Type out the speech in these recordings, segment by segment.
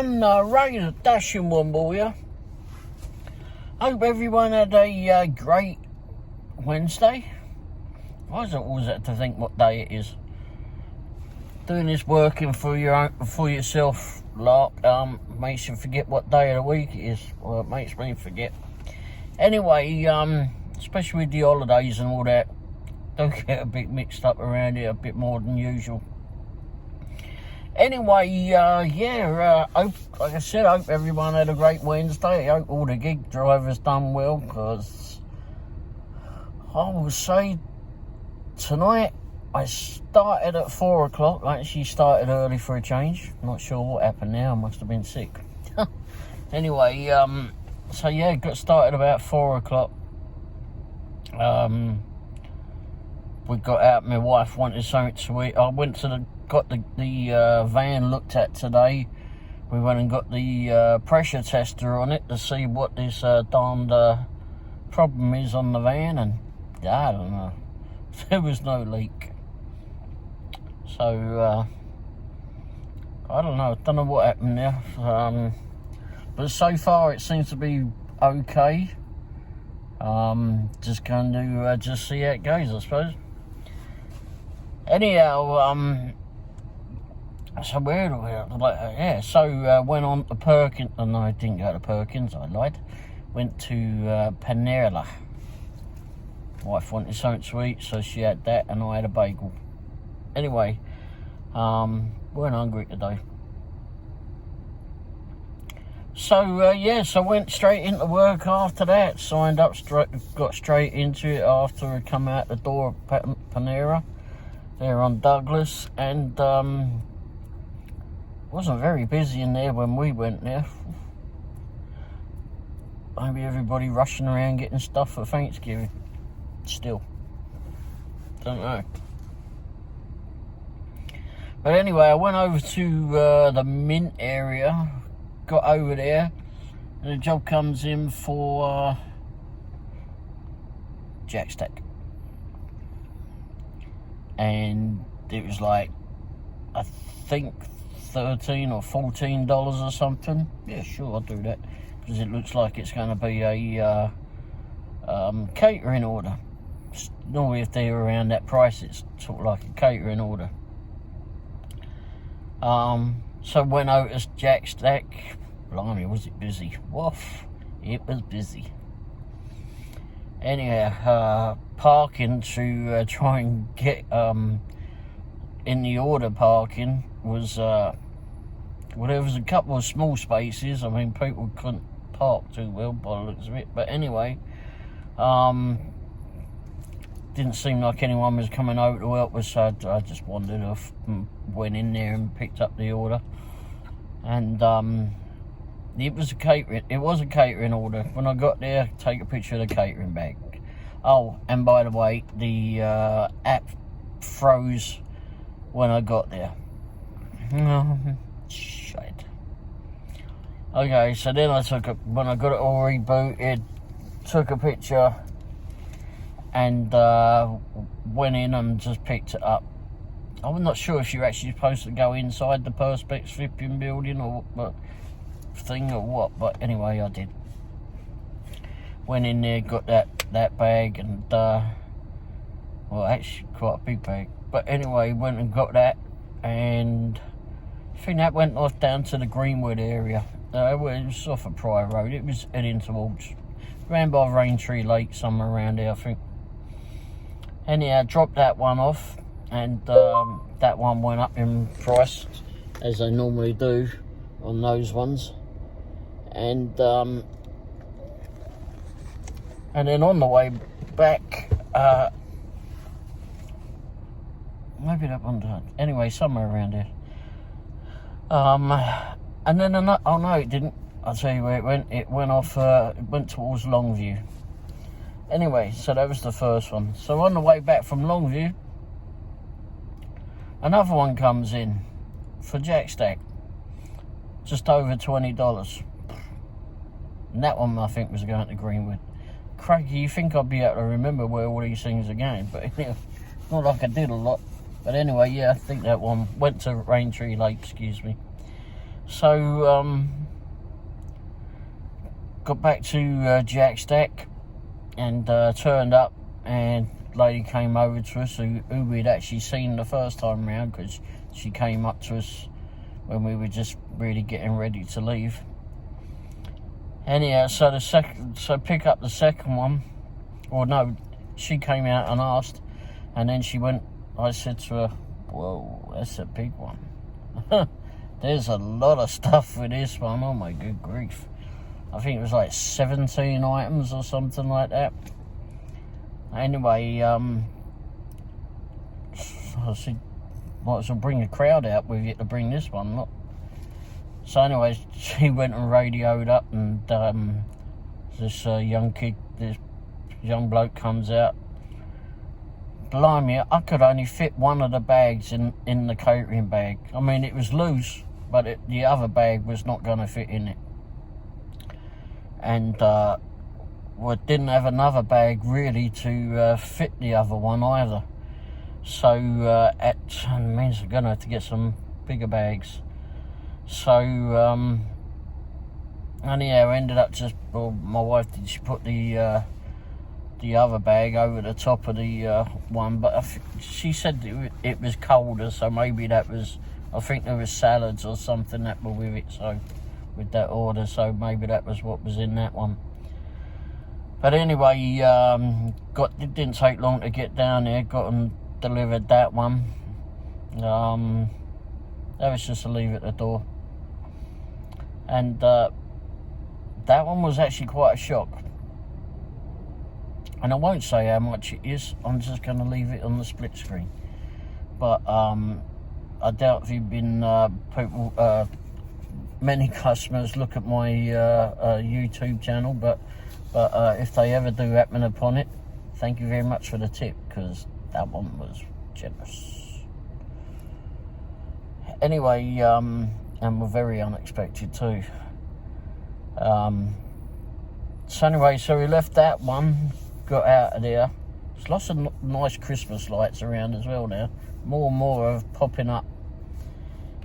everyone, Ray the Dashing One for you. Hope everyone had a great Wednesday. I don't always have to think what day it is. Doing this working for yourself makes you forget what day of the week it is. Well, it makes me forget. Anyway, especially with the holidays and all that, don't get a bit mixed up around here, a bit more than usual. Anyway, hope, like I said, I hope everyone had a great Wednesday. I hope all the gig drivers done well, because I will say tonight I started at 4 o'clock. I actually started early for a change. Not sure what happened now. I must have been sick. Anyway, so yeah, got started about 4 o'clock. We got out. My wife wanted something to eat. I went to got the van looked at today. We went and got the pressure tester on it to see what this darned problem is on the van, and I don't know. There was no leak. So I don't know what happened there. But so far it seems to be okay. Just going to just see how it goes, I suppose. Anyhow, so where do we? So went on to Perkins. No, I didn't go to Perkins. I lied. Went to Panera. Wife wanted something to eat, so she had that, and I had a bagel. Anyway, weren't hungry today. So so went straight into work after that. Signed up, got straight into it after I come out the door of Panera. There on Douglas, and wasn't very busy in there when we went there. Maybe everybody rushing around getting stuff for Thanksgiving. Still, don't know. But anyway, I went over to the Mint area, got over there, and the job comes in for jack stack. And it was like, I think $13 or $14 or something. Yeah, sure, I'll do that, because it looks like it's going to be a catering order. Normally if they're around that price, it's sort of like a catering order. So went over to jack stack. Blimey, was it busy? Woof, it was busy. Anyhow, parking to try and get in the order parking was well, there was a couple of small spaces. I mean, people couldn't park too well by the looks of it, but anyway, didn't seem like anyone was coming over to help us, so I just wandered off and went in there and picked up the order. And it was a catering order. When I got there, take a picture of the catering bag. Oh, and by the way, the app froze when I got there. Shit. Okay, so then when I got it all rebooted, took a picture, and went in and just picked it up. I'm not sure if you're actually supposed to go inside the Perspex flipping building or what thing or what, but anyway, I did. Went in there, got that bag, and well, actually quite a big bag, but anyway, went and got that, and I think that went off down to the Greenwood area. It was off a Pryor Road. It was heading towards around by Raintree Lake, somewhere around there, I think. Anyhow, dropped that one off, and that one went up in price, as they normally do on those ones. And then on the way back, maybe that one did. Anyway, somewhere around there. And then oh no, it didn't. I'll tell you where it went. It went off. It went towards Longview. Anyway, so that was the first one. So on the way back from Longview, another one comes in for jack stack, just over $20. And that one I think was going to Greenwood. Crikey, you think I'd be able to remember where all these things are going, but anyway, not like I did a lot. But anyway, yeah, I think that one went to Raintree Lake, excuse me. So got back to Jack Stack and turned up, and lady came over to us who we'd actually seen the first time round, because she came up to us when we were just really getting ready to leave. Anyhow, so pick up the second one, or no, she came out and asked, and then she went, I said to her, whoa, that's a big one. There's a lot of stuff with this one, oh my good grief. I think it was like 17 items or something like that. Anyway, I said, might as well bring a crowd out with you to bring this one, look. So anyways, she went and radioed up, and this young bloke comes out. Blimey, I could only fit one of the bags in the catering bag. I mean, it was loose, but the other bag was not going to fit in it. And we didn't have another bag really to fit the other one either. So it means we're going to have to get some bigger bags. So anyhow, ended up just, well, my wife did, she put the other bag over the top of the one, but she said it was colder, so maybe that was, I think there was salads or something that were with it, so with that order, so maybe that was what was in that one. But anyway, it didn't take long to get down there, got and delivered that one. That was just to leave at the door. And that one was actually quite a shock. And I won't say how much it is, I'm just going to leave it on the split screen. But I doubt if you've been, many customers look at my YouTube channel, but if they ever do happen upon it, thank you very much for the tip, because that one was generous. Anyway, and were very unexpected too. So anyway, so we left that one, got out of there. There's lots of nice Christmas lights around as well now. More and more are popping up.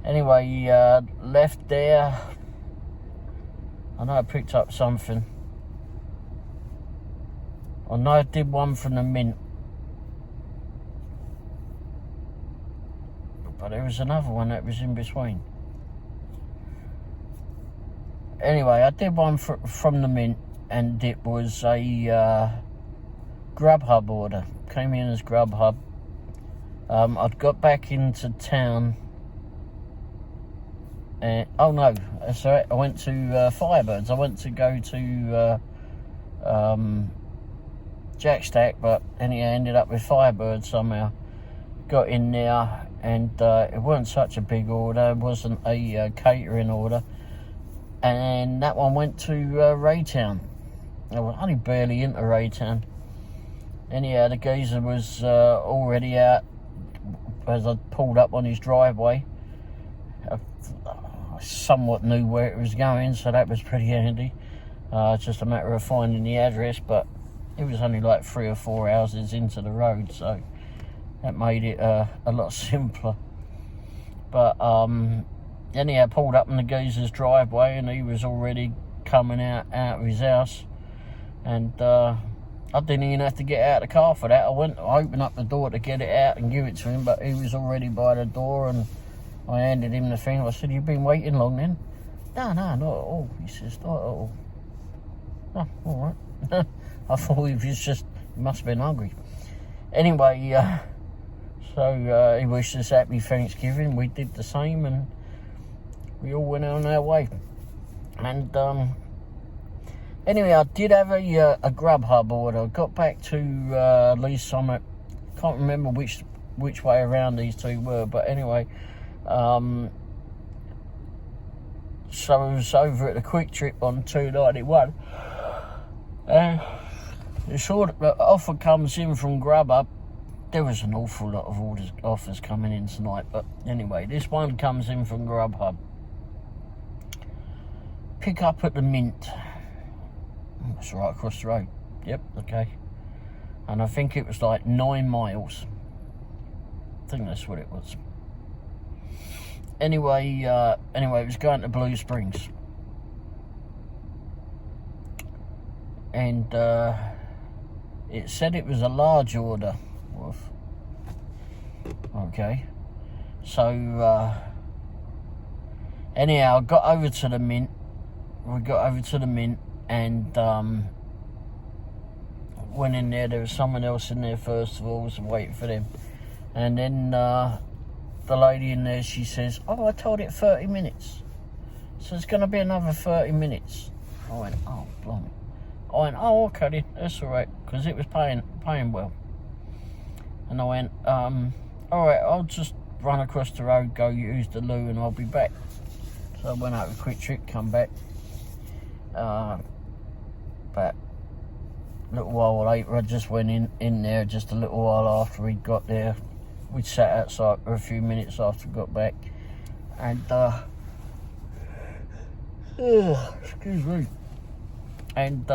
Anyway, left there. I know I picked up something. I know I did one from the Mint. But there was another one that was in between. Anyway, I did one from the Mint, and it was a Grubhub order. Came in as Grubhub. I'd got back into town. Oh no, that's all right. I went to Firebirds. I went to go to Jack Stack, but anyhow, ended up with Firebirds somehow. Got in there, and it wasn't such a big order. It wasn't a catering order. And that one went to Raytown. I was only barely into Raytown. Anyhow, the geezer was already out as I pulled up on his driveway. I somewhat knew where it was going, so that was pretty handy. It's just a matter of finding the address, but it was only like 3 or 4 houses into the road, so that made it a lot simpler. But anyhow, pulled up in the geezer's driveway, and he was already coming out of his house, and I didn't even have to get out of the car for that. I opened up the door to get it out and give it to him, but he was already by the door, and I handed him the thing. I said, "You've been waiting long then?" No, not at all. He says, "Not at all." Oh, all right. I thought he must have been hungry. Anyway, so he wished us happy Thanksgiving. We did the same, and we all went on our way. And anyway, I did have a Grubhub order. I got back to Lee Summit. Can't remember which way around these two were, but anyway, so I was over at the Quick Trip on 291. The offer comes in from Grubhub. There was an awful lot of offers coming in tonight, but anyway, this one comes in from Grubhub. Pick up at the Mint. That's right across the road. Yep, okay. And I think it was like 9 miles. I think that's what it was. Anyway, it was going to Blue Springs. And it said it was a large order. Okay. So, anyhow, I got over to the Mint. We got over to the Mint and went in there. There was someone else in there first of all, was waiting for them. And then the lady in there, she says, "Oh, I told it 30 minutes. So it's going to be another 30 minutes. I went, "Oh, blimey." I went, "Oh, okay then, that's all right," because it was paying well. And I went, "All right, I'll just run across the road, go use the loo, and I'll be back." So I went out with a quick trip, come back. But a little while later, I just went in there just a little while after we got there. We sat outside for a few minutes after we got back. And, excuse me. And,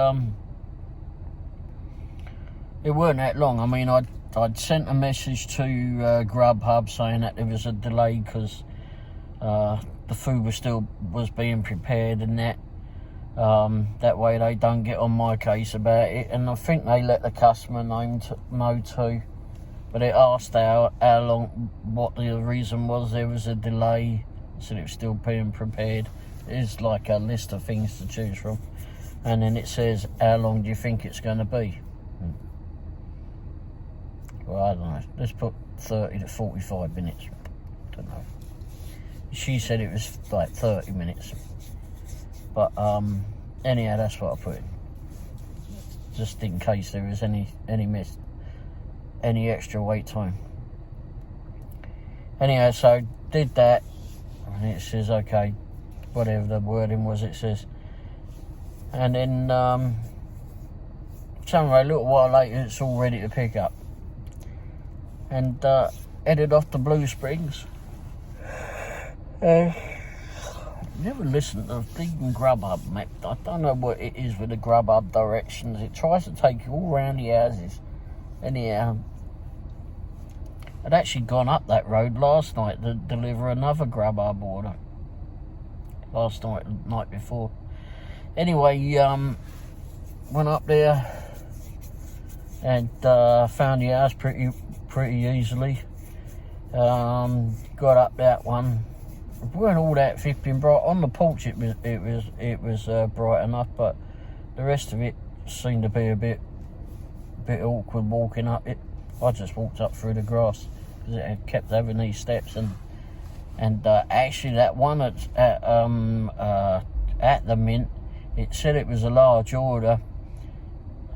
it weren't that long. I mean, I'd sent a message to Grubhub saying that there was a delay because the food was being prepared and that. That way they don't get on my case about it. And I think they let the customer know too. But it asked how long, what the reason was there was a delay. Said it was still being prepared. There's like a list of things to choose from. And then it says, "How long do you think it's going to be?" Well, I don't know. Let's put 30 to 45 minutes. Don't know. She said it was like 30 minutes. But anyhow, that's what I put in. Just in case there was any extra wait time. Anyhow, so did that. And it says, okay, whatever the wording was, it says. And then, somewhere a little while later, it's all ready to pick up. And headed off to Blue Springs. Never listened to even Grubhub map. I don't know what it is with the Grubhub directions. It tries to take you all around the houses. Anyhow, I'd actually gone up that road last night to deliver another Grubhub order. Last night, the night before. Anyway, went up there and found the house pretty easily. Got up that one. It weren't all that flipping bright. On the porch it was bright enough, but the rest of it seemed to be a bit awkward walking up it. I just walked up through the grass because it had kept having these steps, and actually that one at the Mint, it said it was a large order.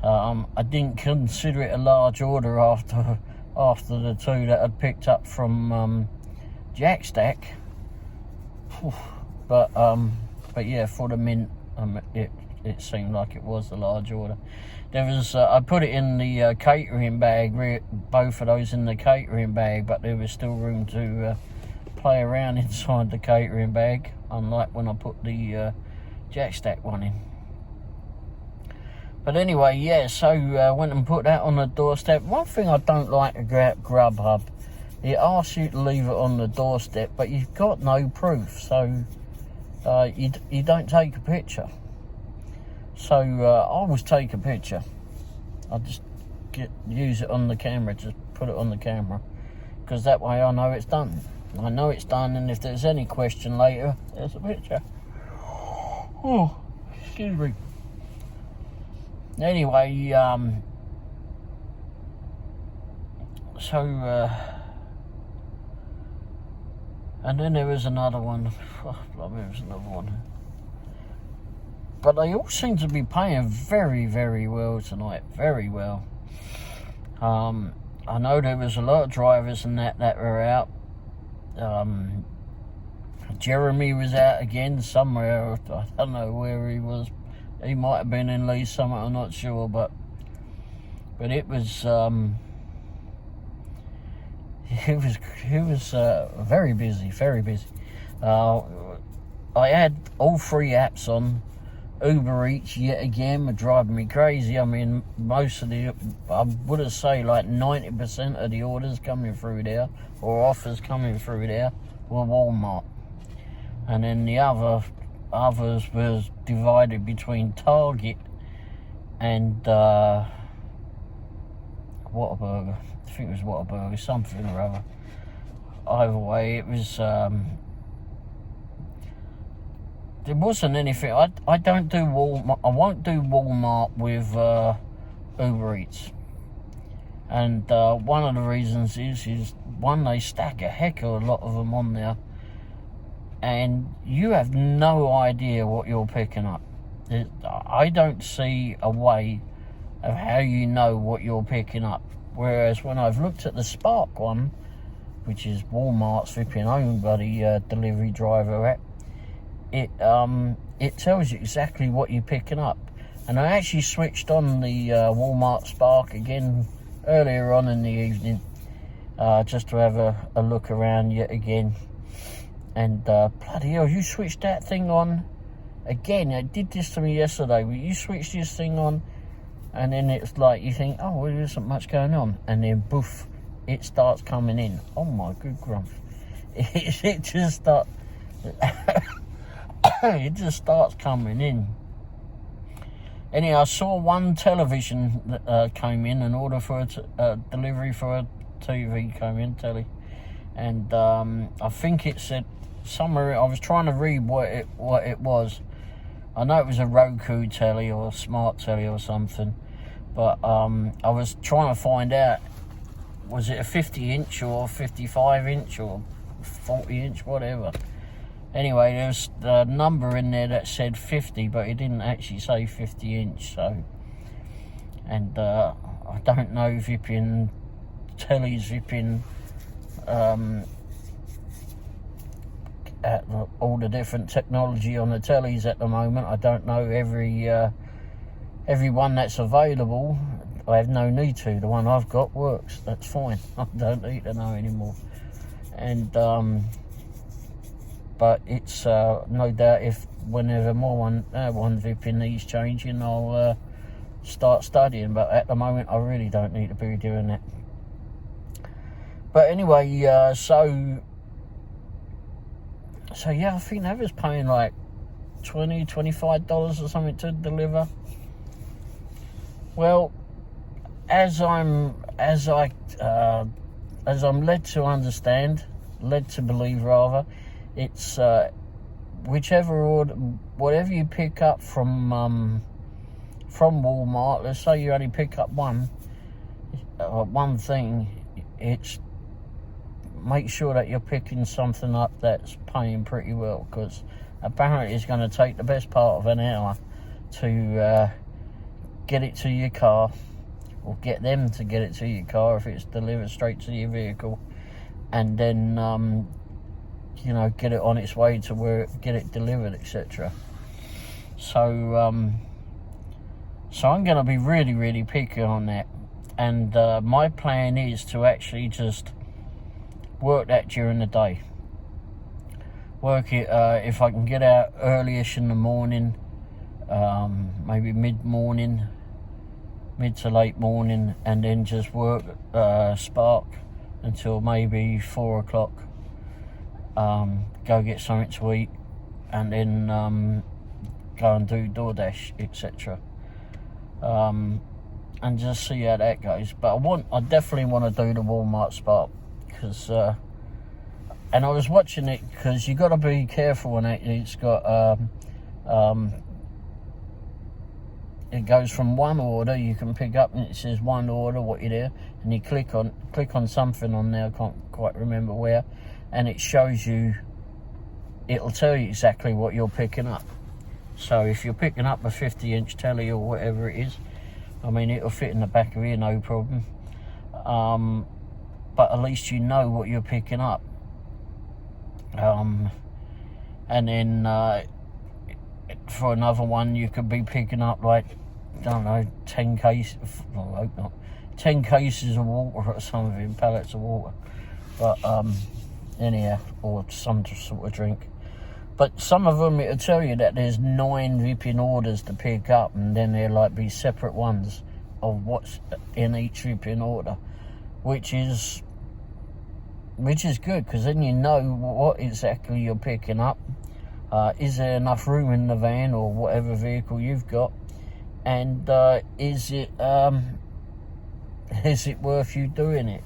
I didn't consider it a large order after the two that I'd picked up from Jack Stack. But yeah, for the Mint, it seemed like it was a large order. There was I put it in the catering bag, both of those in the catering bag, but there was still room to play around inside the catering bag, unlike when I put the Jack Stack one in. But anyway, yeah, so went and put that on the doorstep. One thing I don't like about Grubhub, it asks you to leave it on the doorstep, but you've got no proof, so you don't take a picture. So I always take a picture. I just use it on the camera, just put it on the camera, because that way I know it's done. I know it's done, and if there's any question later, there's a picture. Oh, excuse me. Anyway, and then there was another one. Oh, there was another one. But they all seem to be paying very, very well tonight. Very well. I know there was a lot of drivers and that were out. Jeremy was out again somewhere. I don't know where he was. He might have been in Lee's somewhere, I'm not sure, but it was very busy, very busy. I had all three apps on. Uber Eats yet again were driving me crazy. I mean, most of I would have say like 90% of the orders coming through there, or offers coming through there, were Walmart. and then the others was divided between Target and Whataburger. I think it was Whataburger, something or other. Either way, it was there wasn't anything. I don't do Walmart. I won't do Walmart with Uber Eats. And one of the reasons is one, they stack a heck of a lot of them on there, and you have no idea what you're picking up. I don't see a way of how you know what you're picking up. Whereas when I've looked at the Spark one, which is Walmart's flipping own bloody delivery driver app, it tells you exactly what you're picking up. And I actually switched on the Walmart Spark again earlier on in the evening, just to have a look around yet again. And bloody hell, you switched that thing on again. It did this to me yesterday. You switched this thing on, and then it's like you think, oh, well, there isn't much going on, and then boof, it starts coming in. Oh my good grumph. It just starts it just starts coming in. Anyhow, I saw one television that came in, an order for a delivery for a TV came in, telly, and I think it said somewhere, I was trying to read what it was. I know it was a Roku telly or a smart telly or something, but I was trying to find out, was it a 50-inch or 55-inch or 40-inch, whatever. Anyway, there was the number in there that said 50, but it didn't actually say 50-inch. So, and I don't know if flipping telly's flipping at all the different technology on the tellies at the moment. I don't know every one that's available. I have no need to. The one I've got works. That's fine. I don't need to know anymore. And but it's no doubt if whenever one flipping needs changing, I'll start studying. But at the moment, I really don't need to be doing that. But anyway, so yeah, I think that was paying like $20, $25 or something to deliver. Well, as I'm led to understand, led to believe rather, it's whichever order, whatever you pick up from Walmart. Let's say you only pick up one thing. It's make sure that you're picking something up that's paying pretty well, because apparently it's going to take the best part of an hour to get it to your car, or get them to get it to your car if it's delivered straight to your vehicle, and then get it on its way to where get it delivered, etc. So I'm going to be really, really picky on that, and my plan is to actually just work that during the day. Work it if I can get out early-ish in the morning, maybe mid to late morning, and then just work Spark until maybe 4 o'clock. Go get something to eat, and then go and do DoorDash, etc. And just see how that goes. But I definitely want to do the Walmart Spark, because and I was watching it, because you got to be careful on it. It's got it goes from one order you can pick up, and it says one order, what you do, and you click on something on there, I can't quite remember where, and it shows you, it'll tell you exactly what you're picking up. So if you're picking up a 50-inch telly or whatever it is, I mean, it'll fit in the back of here, no problem. But at least you know what you're picking up. And then for another one, you could be picking up like, I don't know, 10 cases, well, I hope not, 10 cases of water or something, pallets of water. But anyhow, or some sort of drink. But some of them, it'll tell you that there's 9 ripping orders to pick up, and then there'll like be separate ones of what's in each ripping order, which is good, because then you know what exactly you're picking up, Is there enough room in the van or whatever vehicle you've got? And is it worth you doing it?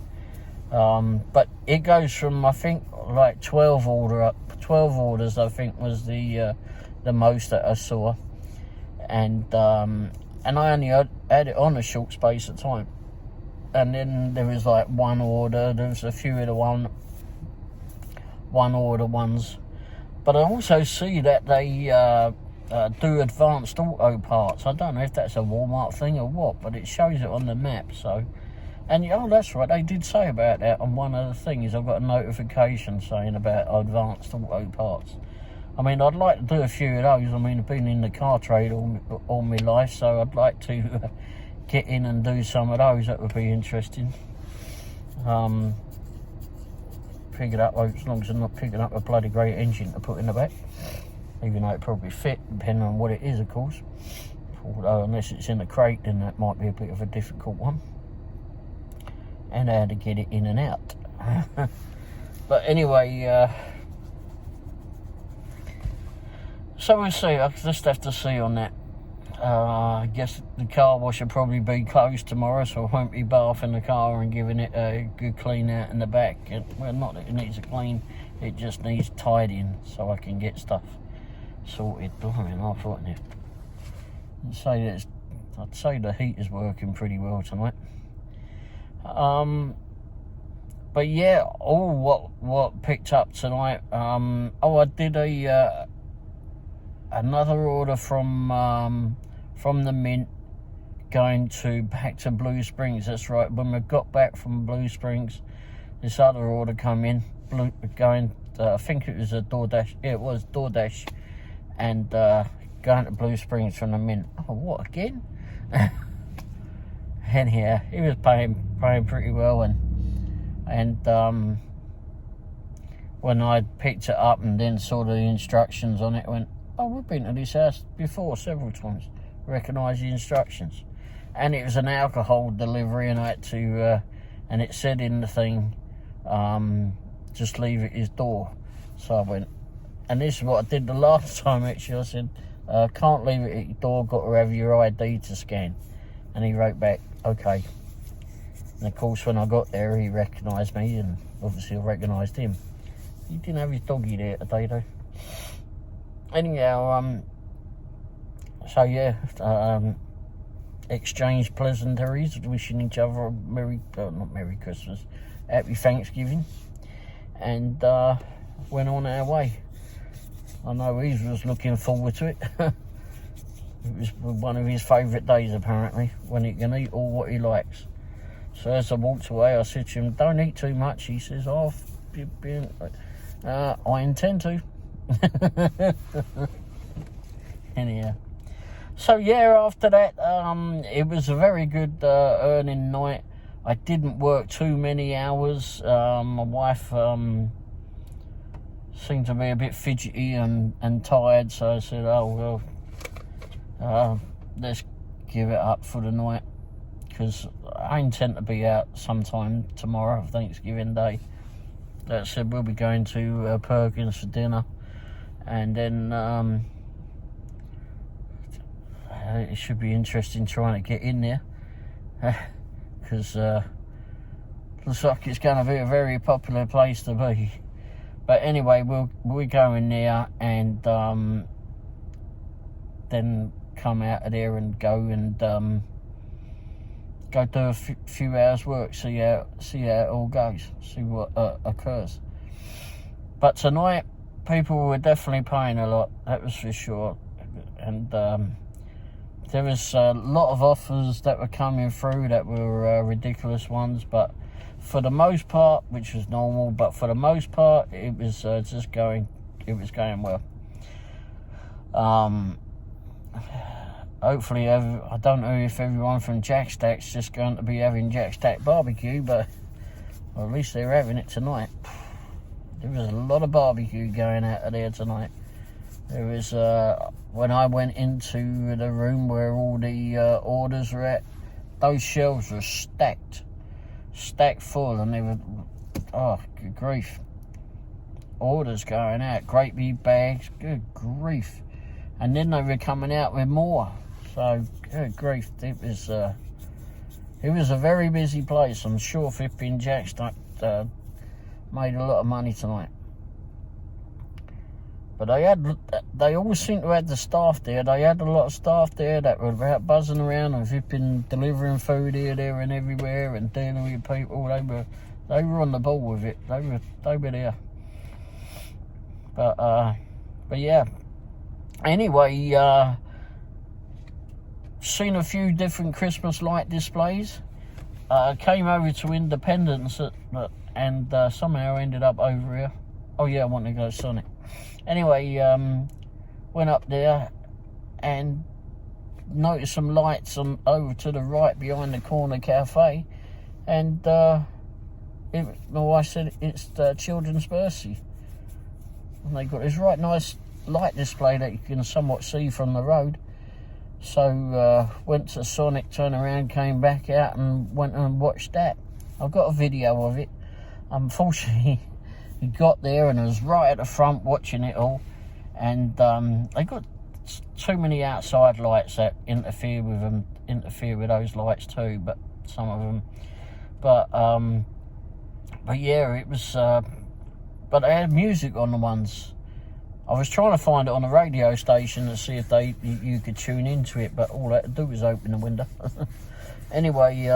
But it goes from, I think, like 12 orders I think was the most that I saw, and I only had it on a short space of time. And then there was like one order, there was a few of the one order ones, but I also see that they do advanced auto parts. I don't know if that's a Walmart thing or what, but it shows it on the map. So, and oh, that's right, they did say about that on one of the things. I've got a notification saying about advanced auto parts. I mean, I'd like to do a few of those. I mean, I've been in the car trade all my life, so I'd like to get in and do some of those. That would be interesting. Pick it up, as long as I'm not picking up a bloody great engine to put in the back, even though it probably fit, depending on what it is, of course. Although, unless it's in a crate, then that might be a bit of a difficult one. And how to get it in and out. But anyway, so we'll see. I'll just have to see on that. I guess the car wash will probably be closed tomorrow, so I won't be bathing the car and giving it a good clean out in the back. Well, not that it needs a clean, it just needs tidying so I can get stuff sorted. Blimey, I thought I'd say the heat is working pretty well tonight. But yeah, what picked up tonight. I did another order from the Mint, going back to Blue Springs. That's right. When we got back from Blue Springs, this other order come in. I think it was a DoorDash. Yeah, it was DoorDash, and going to Blue Springs from the Mint. Oh, what again? Anyhow, he was paying pretty well, and when I picked it up and then saw the instructions on it, I went, oh, we've been to this house before several times. Recognise the instructions. And it was an alcohol delivery, and I had to, and it said in the thing, just leave it his door. So I went, and this is what I did the last time actually. I said, can't leave it at your door, got to have your ID to scan. And he wrote back, okay. And of course, when I got there, he recognised me, and obviously I recognised him. He didn't have his doggy there today, though. Anyhow, so yeah, exchanged pleasantries, wishing each other a not Merry Christmas, Happy Thanksgiving, and went on our way. I know he was looking forward to it. It was one of his favourite days, apparently, when he can eat all what he likes. So as I walked away, I said to him, don't eat too much. He says, oh, I intend to. Anyhow, so yeah, after that, it was a very good earning night. I didn't work too many hours. My wife seemed to be a bit fidgety and tired, so I said, oh well, let's give it up for the night, because I intend to be out sometime tomorrow, Thanksgiving Day. That said, we'll be going to Perkins for dinner, and then it should be interesting trying to get in there, because looks like it's going to be a very popular place to be. But anyway, we'll go in there and then come out of there and go do a few hours work, see how it all goes, see what occurs. But tonight, people were definitely paying a lot, that was for sure. And there was a lot of offers that were coming through that were ridiculous ones, but for the most part, which was normal, but for the most part, it was going well. Hopefully, I don't know if everyone from Jack Stack's just going to be having Jack Stack barbecue, but well, at least they're having it tonight. There was a lot of barbecue going out of there tonight. There was, when I went into the room where all the orders were at, those shelves were stacked full, and they were, oh, good grief. orders going out, great big bags, good grief. And then they were coming out with more. So, good grief, it was a very busy place. I'm sure Flipping Jacks made a lot of money tonight. But they always seem to have the staff there. They had a lot of staff there that were out buzzing around and flipping, delivering food here, there, and everywhere, and dealing with people. They were on the ball with it. They were there. But yeah. Anyway, seen a few different Christmas light displays. Came over to Independence and somehow ended up over here. Oh yeah, I want to go Sonic. Anyway, went up there and noticed some lights over to the right behind the corner cafe, and my wife said it's the children's birthday, and they got this right nice light display that you can somewhat see from the road. So went to Sonic, turned around, came back out and went and watched that. I've got a video of it. Unfortunately, he got there and was right at the front watching it all, and they got too many outside lights that interfere with those lights too, but some of them. But yeah, it was. But they had music on the ones. I was trying to find it on a radio station to see if you could tune into it, but all I had to do was open the window. Anyway,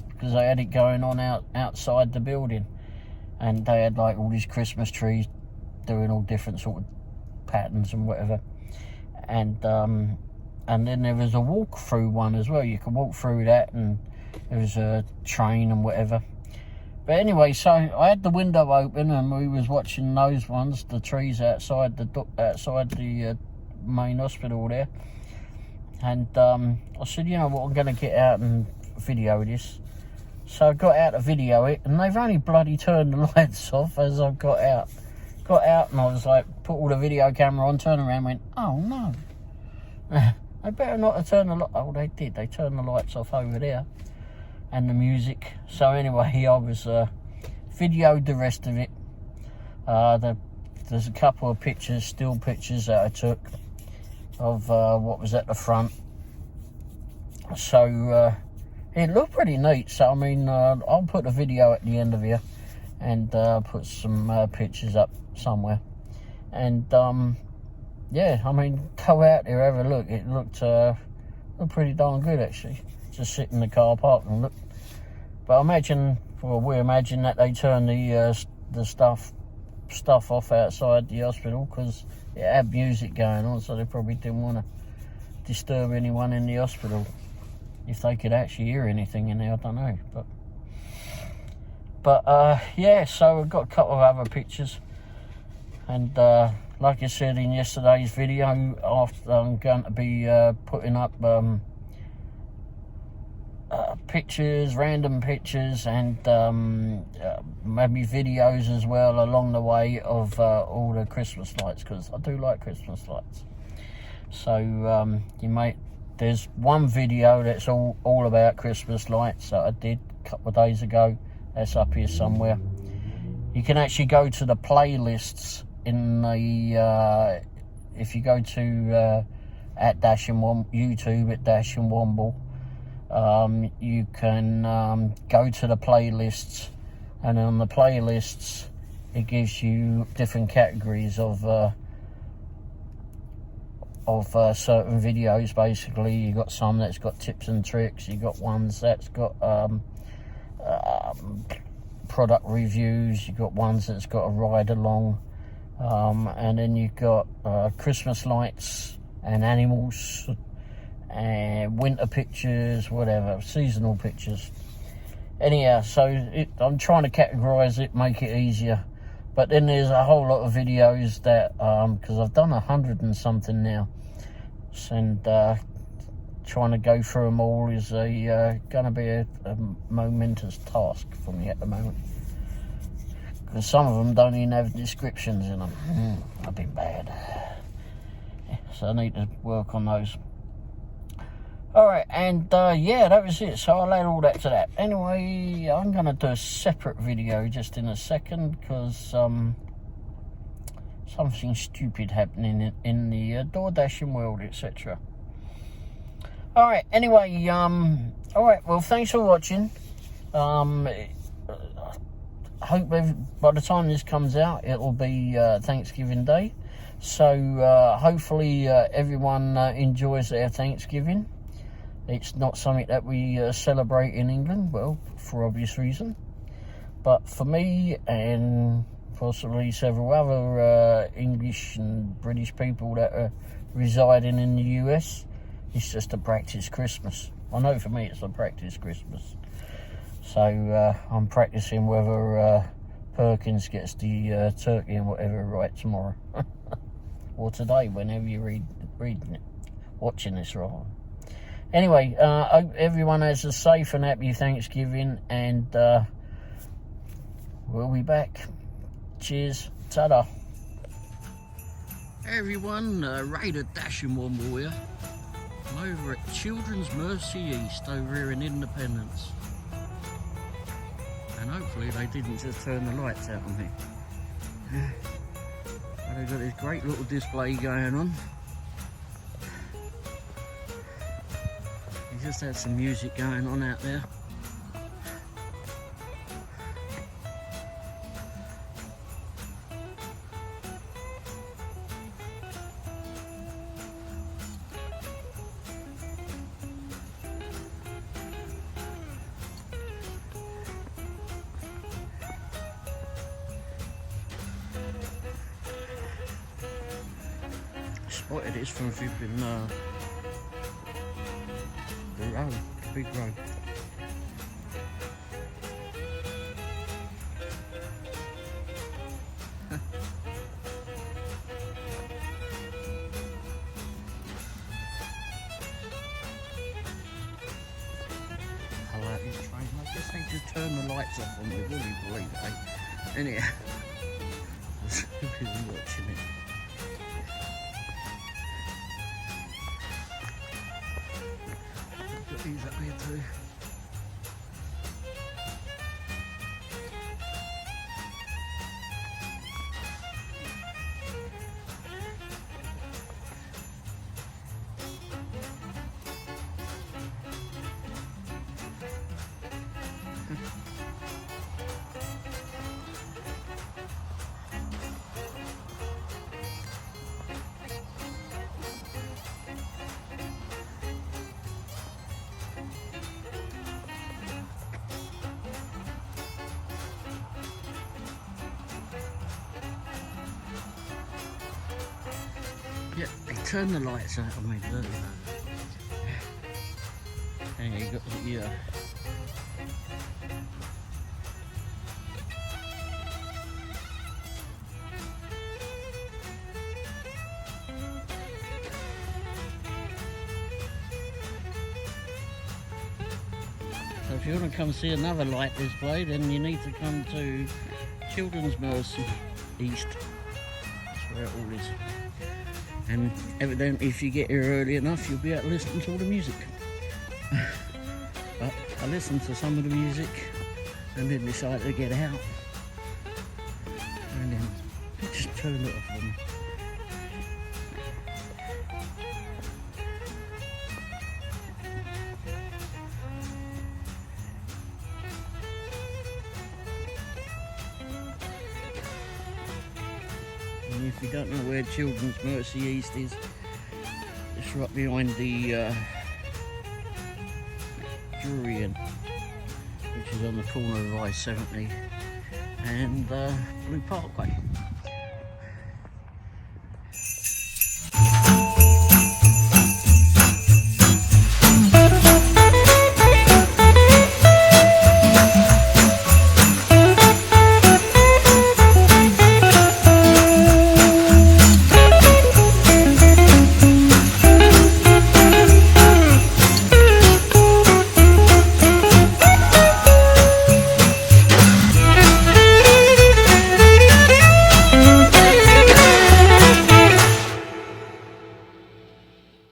because they had it going on outside the building. And they had like all these Christmas trees doing all different sort of patterns and whatever. And then there was a walk-through one as well. You could walk through that, and there was a train and whatever. But anyway, so I had the window open and we was watching those ones, the trees outside the main hospital there. And I said, you know what, I'm going to get out and video this. So I got out to video it, and they've only bloody turned the lights off as I got out. Got out and I was like, put all the video camera on, turned around and went, oh no. They better not have turned the lights. Oh, they did. They turned the lights off over there. And the music. So anyway, I was videoed the rest of it. There's a couple of pictures, still pictures that I took of what was at the front. So it looked pretty neat. So I mean, I'll put a video at the end of here and put some pictures up somewhere. And yeah, I mean, go out there, have a look. It looked pretty darn good actually. Just sit in the car park and look. But we imagine that they turn the stuff off outside the hospital because it had music going on, so they probably didn't want to disturb anyone in the hospital. If they could actually hear anything in there, I don't know. But yeah, so I've got a couple of other pictures. And like I said in yesterday's video, I'm going to be putting up pictures, random pictures, and maybe videos as well along the way of all the Christmas lights, because I do like Christmas lights. So there's one video that's all about Christmas lights that I did a couple of days ago. That's up here somewhere. You can actually go to the playlists in the if you go to at Dash and Womble, YouTube at Dash and Womble. You can go to the playlists, and on the playlists it gives you different categories of certain videos. Basically, you got some that's got tips and tricks, you got ones that's got product reviews, you got ones that's got a ride along, and then you've got Christmas lights and animals and winter pictures, whatever, seasonal pictures. Anyhow, so I'm trying to categorize it, make it easier. But then there's a whole lot of videos that, because I've done 100 and something now, and trying to go through them all is going to be a momentous task for me at the moment. Because some of them don't even have descriptions in them. I've been bad. So I need to work on those. Alright, and yeah, that was it. So I'll add all that to that. Anyway, I'm going to do a separate video just in a second, because something stupid happening in the door dashing world, etc. All right. Anyway, all right. Well, thanks for watching. I hope by the time this comes out, it will be Thanksgiving Day. So hopefully everyone enjoys their Thanksgiving. It's not something that we celebrate in England, well, for obvious reason. But for me and possibly several other English and British people that are residing in the US, it's just a practice Christmas. I know for me it's a practice Christmas. So I'm practicing whether Perkins gets the turkey and whatever right tomorrow. Or today, whenever you're reading it, watching this rather. Anyway, I hope everyone has a safe and happy Thanksgiving, and we'll be back. Cheers. Ta-da. Hey everyone, Raider Dashing One Warrior. I'm over at Children's Mercy East over here in Independence. And hopefully they didn't just turn the lights out on me. But they've got this great little display going on. They just had some music going on out there. Spotted this from flipping the road, the big road. I like this train. I guess they just turn the lights off on me, will you believe it? Anyhow, I'm so busy watching it. These up here too. Yeah, they turn the lights out on me, don't they? And you got the So if you want to come see another light display, then you need to come to Children's Mercy East. That's where it all is. And evidently if you get here early enough, you'll be able to listen to all the music. But I listened to some of the music and then decided to get out. And then just turned it off on me. And if you don't know where Children's Mercy East is, it's right behind the Jurian, which is on the corner of I-70 and Blue Parkway.